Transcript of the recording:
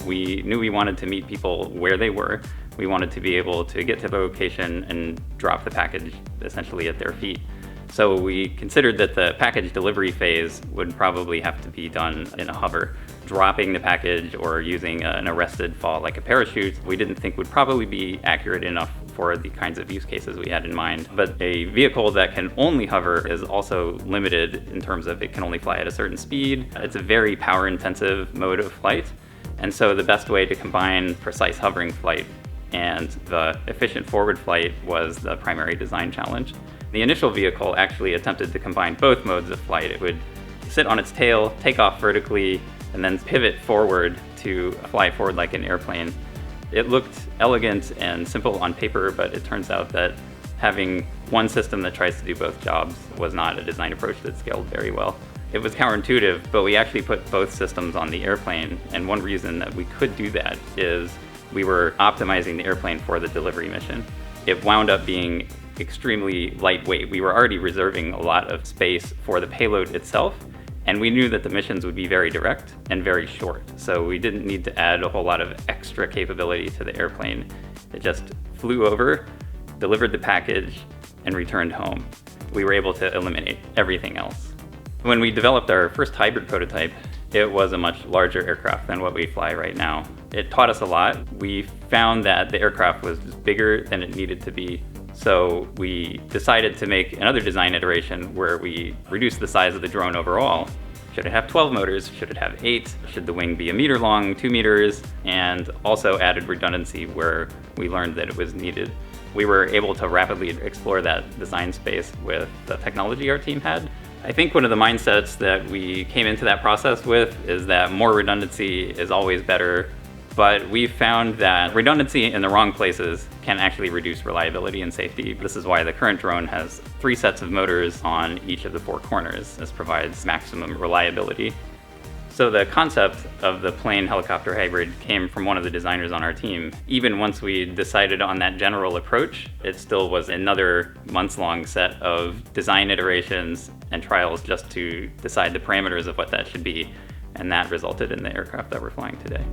We knew we wanted to meet people where they were. We wanted to be able to get to the location and drop the package essentially at their feet. So we considered that the package delivery phase would probably have to be done in a hover. Dropping the package or using an arrested fall like a parachute, we didn't think would probably be accurate enough for the kinds of use cases we had in mind. But a vehicle that can only hover is also limited in terms of it can only fly at a certain speed. It's a very power-intensive mode of flight. And so the best way to combine precise hovering flight and the efficient forward flight was the primary design challenge. The initial vehicle actually attempted to combine both modes of flight. It would sit on its tail, take off vertically, and then pivot forward to fly forward like an airplane. It looked elegant and simple on paper, but it turns out that having one system that tries to do both jobs was not a design approach that scaled very well. It was counterintuitive, but we actually put both systems on the airplane, and one reason that we could do that is we were optimizing the airplane for the delivery mission. It wound up being extremely lightweight. We were already reserving a lot of space for the payload itself, and we knew that the missions would be very direct and very short. So we didn't need to add a whole lot of extra capability to the airplane. It just flew over, delivered the package, and returned home. We were able to eliminate everything else. When we developed our first hybrid prototype, it was a much larger aircraft than what we fly right now. It taught us a lot. We found that the aircraft was bigger than it needed to be. So we decided to make another design iteration where we reduced the size of the drone overall. Should it have 12 motors? Should it have 8? Should the wing be 1 meter long, 2 meters? And also added redundancy where we learned that it was needed. We were able to rapidly explore that design space with the technology our team had. I think one of the mindsets that we came into that process with is that more redundancy is always better. But we found that redundancy in the wrong places can actually reduce reliability and safety. This is why the current drone has 3 sets of motors on each of the 4 corners. This provides maximum reliability. So the concept of the plane-helicopter hybrid came from one of the designers on our team. Even once we decided on that general approach, it still was another months-long set of design iterations and trials just to decide the parameters of what that should be. And that resulted in the aircraft that we're flying today.